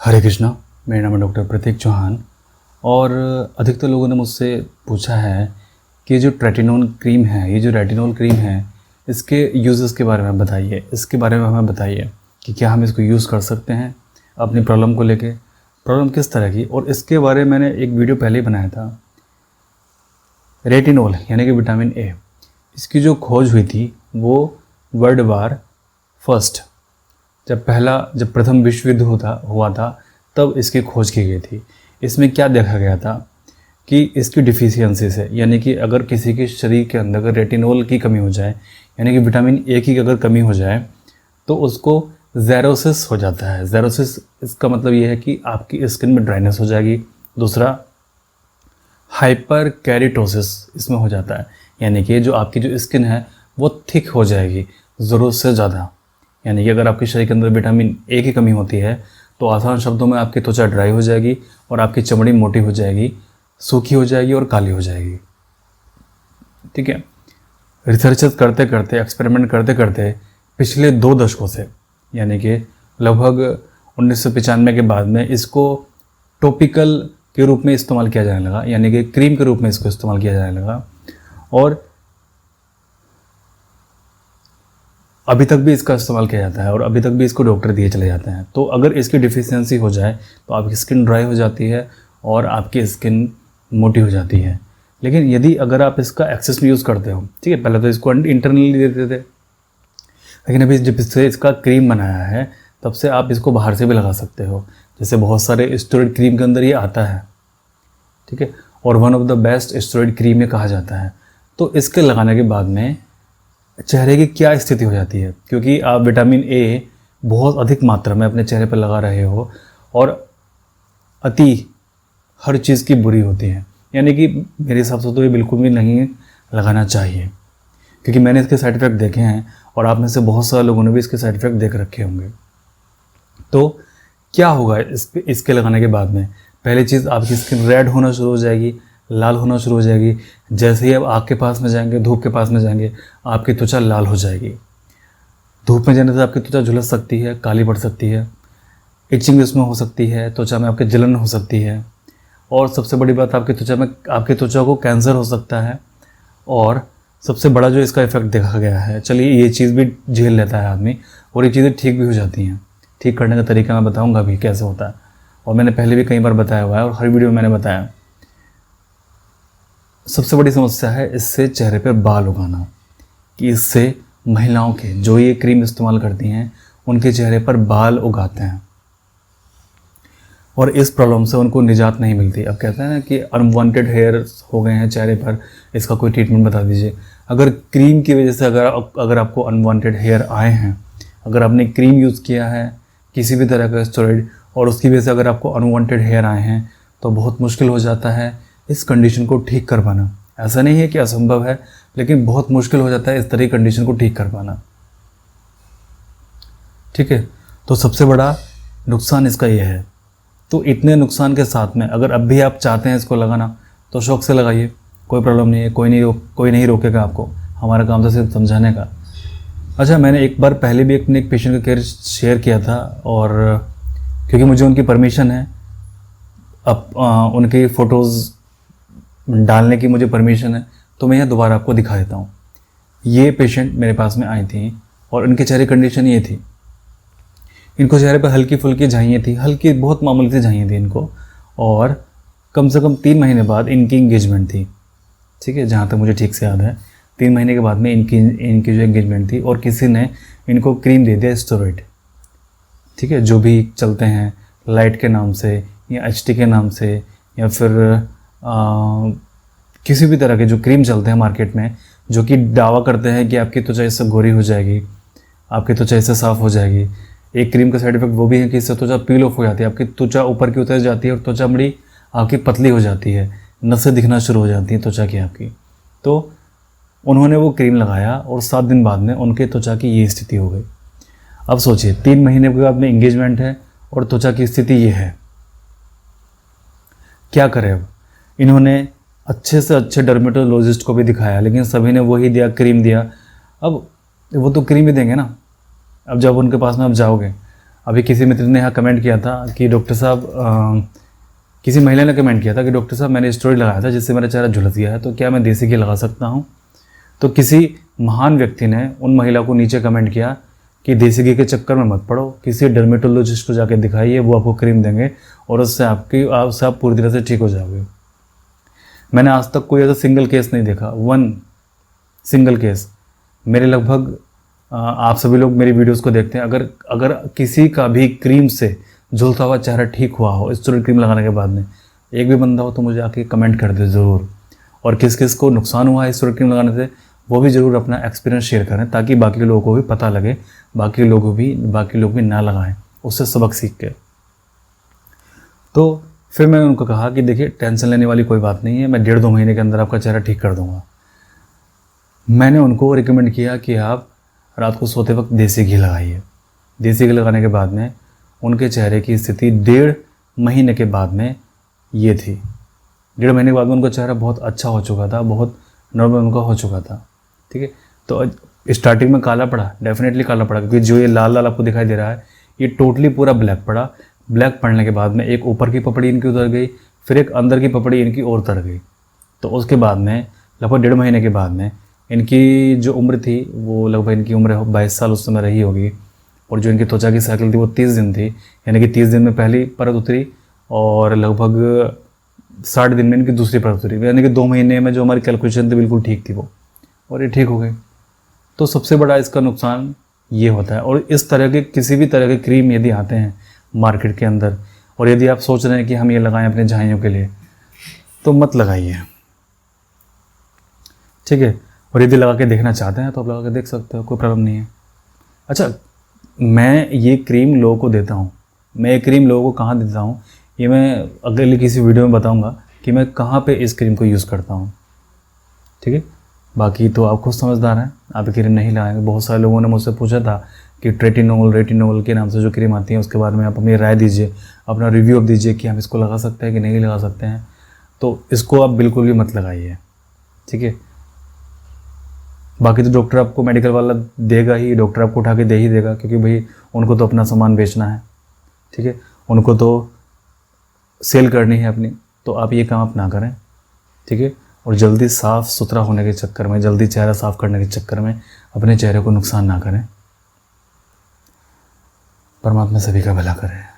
हरे कृष्णा। मेरा नाम है डॉक्टर प्रतीक चौहान और अधिकतर लोगों ने मुझसे पूछा है कि जो ट्रेटिनोल क्रीम है, ये जो रेटिनोल क्रीम है, इसके यूज़ेस के बारे में बताइए, इसके बारे में हमें बताइए कि क्या हम इसको यूज़ कर सकते हैं अपनी प्रॉब्लम को लेके, प्रॉब्लम किस तरह की। और इसके बारे में मैंने एक वीडियो पहले ही बनाया था। रेटिनोल यानी कि विटामिन ए, इसकी जो खोज हुई थी वो वर्ल्ड वार फर्स्ट जब प्रथम विश्व युद्ध हुआ था तब इसकी खोज की गई थी। इसमें क्या देखा गया था कि इसकी डिफिशियंसी से, यानी कि अगर किसी के शरीर के अंदर अगर रेटिनोल की कमी हो जाए, यानी कि विटामिन ए की अगर कमी हो जाए, तो उसको ज़ेरोसिस हो जाता है। ज़ेरोसिस इसका मतलब ये है कि आपकी स्किन में ड्राइनेस हो जाएगी। दूसरा, हाइपर कैरिटोसिस इसमें हो जाता है, यानी कि जो आपकी जो स्किन है वो थिक हो जाएगी ज़रूरत से ज़्यादा। यानी कि अगर आपके शरीर के अंदर विटामिन ए की कमी होती है तो आसान शब्दों में आपकी त्वचा ड्राई हो जाएगी और आपकी चमड़ी मोटी हो जाएगी, सूखी हो जाएगी और काली हो जाएगी। ठीक है। रिसर्चेस करते करते, एक्सपेरिमेंट करते करते पिछले 2 दशकों से, यानी कि लगभग 1995 के बाद में इसको टॉपिकल के रूप में इस्तेमाल किया जाने लगा, यानी कि क्रीम के रूप में इसको इस्तेमाल किया जाने लगा। और अभी तक भी इसका इस्तेमाल किया जाता है और अभी तक भी इसको डॉक्टर दिए चले जाते हैं। तो अगर इसकी डिफिशियंसी हो जाए तो आपकी स्किन ड्राई हो जाती है और आपकी स्किन मोटी हो जाती है। लेकिन यदि अगर आप इसका एक्सेस में यूज़ करते हो, ठीक है, पहले तो इसको इंटरनली देते थे, लेकिन अभी जब से इसका क्रीम बनाया है तब से आप इसको बाहर से भी लगा सकते हो। जैसे बहुत सारे स्टेरॉइड क्रीम के अंदर ये आता है, ठीक है, और one of the best steroid cream ये कहा जाता है। तो इसके लगाने के बाद में चेहरे की क्या स्थिति हो जाती है, क्योंकि आप विटामिन ए बहुत अधिक मात्रा में अपने चेहरे पर लगा रहे हो और अति हर चीज़ की बुरी होती है। यानी कि मेरे हिसाब से तो ये बिल्कुल भी नहीं लगाना चाहिए, क्योंकि मैंने इसके साइड इफ़ेक्ट देखे हैं और आप में से बहुत सारे लोगों ने भी इसके साइड इफ़ेक्ट देख रखे होंगे। तो क्या होगा इसके लगाने के बाद में? पहली चीज़, आपकी स्किन रेड होना शुरू हो जाएगी, लाल होना शुरू हो जाएगी। जैसे ही आप आग के पास में जाएंगे, धूप के पास में जाएंगे, आपकी त्वचा लाल हो जाएगी। धूप में जाने से आपकी त्वचा झुलस सकती है, काली पड़ सकती है, इचिंग इसमें हो सकती है, त्वचा में आपके जलन हो सकती है, और सबसे बड़ी बात, आपकी त्वचा को कैंसर हो सकता है। और सबसे बड़ा जो इसका इफेक्ट देखा गया है, चलिए ये चीज़ भी झेल लेता है आदमी और ये चीज़ें ठीक भी हो जाती हैं। ठीक करने का तरीका मैं बताऊँगा भी कैसे होता है, और मैंने पहले भी कई बार बताया हुआ है और हर वीडियो में मैंने बताया। सबसे बड़ी समस्या है इससे चेहरे पे बाल उगाना, कि इससे महिलाओं के जो ये क्रीम इस्तेमाल करती हैं उनके चेहरे पर बाल उगाते हैं और इस प्रॉब्लम से उनको निजात नहीं मिलती। अब कहते हैं ना कि अनवांटेड हेयर हो गए हैं चेहरे पर, इसका कोई ट्रीटमेंट बता दीजिए। अगर क्रीम की वजह से अगर आपको अनवांटेड हेयर आए हैं, अगर आपने क्रीम यूज़ किया है किसी भी तरह का स्टेरॉइड और उसकी वजह से अगर आपको अनवांटेड हेयर आए हैं, तो बहुत मुश्किल हो जाता है इस कंडीशन को ठीक कर पाना। ऐसा नहीं है कि असंभव है, लेकिन बहुत मुश्किल हो जाता है इस तरह की कंडीशन को ठीक कर पाना। ठीक है, तो सबसे बड़ा नुकसान इसका ये है। तो इतने नुकसान के साथ में अगर अब भी आप चाहते हैं इसको लगाना तो शौक से लगाइए, कोई प्रॉब्लम नहीं है, कोई नहीं रोकेगा आपको। हमारा काम था सिर्फ समझाने का। अच्छा, मैंने एक बार पहले भी अपने एक पेशेंट का केस शेयर किया था, और क्योंकि मुझे उनकी परमिशन है, अब उनकी फ़ोटोज़ डालने की मुझे परमिशन है, तो मैं यह दोबारा आपको दिखा देता हूँ। ये पेशेंट मेरे पास में आई थी और इनके चेहरे कंडीशन ये थी, इनको चेहरे पर हल्की फुल्की झाइयाँ थी, हल्की बहुत मामूली सी झाइयाँ थी इनको, और कम से कम 3 महीने बाद इनकी इंगेजमेंट थी। ठीक है, जहाँ तक मुझे ठीक से याद है 3 महीने के बाद में इनकी जो एंगेजमेंट थी, और किसी ने इनको क्रीम दे दिया स्टेरॉइड। ठीक है, जो भी चलते हैं लाइट के नाम से या एचटी के नाम से, या फिर किसी भी तरह के जो क्रीम चलते हैं मार्केट में, जो कि दावा करते हैं कि आपकी त्वचा इससे गोरी हो जाएगी, आपकी त्वचा इससे साफ़ हो जाएगी। एक क्रीम का साइड इफेक्ट वो भी है कि इससे त्वचा पील ऑफ हो जाती है, आपकी त्वचा ऊपर की उतर जाती है और त्वचा बड़ी आपकी पतली हो जाती है, नसें दिखना शुरू हो जाती हैं त्वचा की आपकी। तो उन्होंने वो क्रीम लगाया और 7 दिन बाद में उनके त्वचा की ये स्थिति हो गई। अब सोचिए, 3 महीने के बाद में इंगेजमेंट है और त्वचा की स्थिति ये है। क्या करें अब? इन्होंने अच्छे से अच्छे डर्मेटोलॉजिस्ट को भी दिखाया, लेकिन सभी ने वही दिया, क्रीम दिया। अब वो तो क्रीम ही देंगे ना। अब जब उनके पास में आप जाओगे, अभी किसी मित्र ने यहाँ कमेंट किया था कि डॉक्टर साहब, किसी महिला ने कमेंट किया था कि डॉक्टर साहब मैंने स्टोरी लगाया था जिससे मेरा चेहरा झुलस गया है, तो क्या मैं देसी घी लगा सकता हूँ? तो किसी महान व्यक्ति ने उन महिला को नीचे कमेंट किया कि देसी घी के चक्कर में मत पड़ो, किसी डर्मेटोलॉजिस्ट को जाके दिखाइए, वो आपको क्रीम देंगे और उससे आप पूरी तरह से ठीक हो जाओगे। मैंने आज तक कोई ऐसा सिंगल केस नहीं देखा, वन सिंगल केस। मेरे लगभग आप सभी लोग मेरी वीडियोस को देखते हैं, अगर किसी का भी क्रीम से झुलसा हुआ चेहरा ठीक हुआ हो स्टेरॉइड क्रीम लगाने के बाद में, एक भी बंदा हो तो मुझे आके कमेंट कर दे ज़रूर। और किस किस को नुकसान हुआ है स्टेरॉइड क्रीम लगाने से, वो भी ज़रूर अपना एक्सपीरियंस शेयर करें, ताकि बाकी लोगों को भी पता लगे, बाकी लोग भी ना लगाएं, उससे सबक सीख के। तो फिर मैंने उनको कहा कि देखिए टेंशन लेने वाली कोई बात नहीं है, मैं 1.5-2 महीने के अंदर आपका चेहरा ठीक कर दूंगा। मैंने उनको रिकमेंड किया कि आप रात को सोते वक्त देसी घी लगाइए। देसी घी लगाने के बाद में उनके चेहरे की स्थिति 1.5 महीने के बाद में ये थी। 1.5 महीने के बाद में उनका चेहरा बहुत अच्छा हो चुका था, बहुत नॉर्मल उनका हो चुका था। ठीक है, तो स्टार्टिंग में काला पड़ा, डेफिनेटली काला पड़ा, क्योंकि जो ये लाल लाल आपको दिखाई दे रहा है ये टोटली पूरा ब्लैक पड़ा। ब्लैक पड़ने के बाद में एक ऊपर की पपड़ी इनकी उतर गई, फिर एक अंदर की पपड़ी इनकी और उतर गई। तो उसके बाद में लगभग 1.5 महीने के बाद में इनकी जो उम्र थी वो लगभग इनकी उम्र 22 साल उस समय रही होगी, और जो इनकी त्वचा की साइकिल थी वो 30 दिन थी, यानी कि 30 दिन में पहली परत उतरी और लगभग 60 दिन में इनकी दूसरी परत उतरी, यानी कि 2 महीने में जो हमारी कैलकुलेशन थी बिल्कुल ठीक थी वो, और ये ठीक हो गई। तो सबसे बड़ा इसका नुकसान ये होता है। और इस तरह के किसी भी तरह के क्रीम यदि आते हैं मार्केट के अंदर, और यदि आप सोच रहे हैं कि हम ये लगाएं अपने झाइयों के लिए, तो मत लगाइए, ठीक है। और यदि लगा के देखना चाहते हैं तो आप लगा के देख सकते हो, कोई प्रॉब्लम नहीं है। अच्छा, मैं ये क्रीम लोगों को देता हूँ, मैं ये क्रीम लोगों को कहाँ देता हूँ, ये मैं अगली किसी वीडियो में बताऊँगा कि मैं कहाँ पे इस क्रीम को यूज़ करता हूँ, ठीक है। बाकी तो आप खुद समझदार हैं, आप क्रीम नहीं लगाएंगे। बहुत सारे लोगों ने मुझसे पूछा था कि रेटिनोल के नाम से जो क्रीम आती है उसके बारे में आप अपनी राय दीजिए, अपना रिव्यू आप दीजिए कि हम इसको लगा सकते हैं कि नहीं लगा सकते हैं। तो इसको आप बिल्कुल भी मत लगाइए, ठीक है। बाकी तो डॉक्टर आपको मेडिकल वाला देगा ही, डॉक्टर आपको उठा के दे ही देगा, क्योंकि भाई उनको तो अपना सामान बेचना है, ठीक है, उनको तो सेल करनी है अपनी। तो आप ये काम आप ना करें, ठीक है। और जल्दी साफ़ सुथरा होने के चक्कर में, जल्दी चेहरा साफ़ करने के चक्कर में अपने चेहरे को नुकसान ना करें। परमात्मा सभी का भला करे।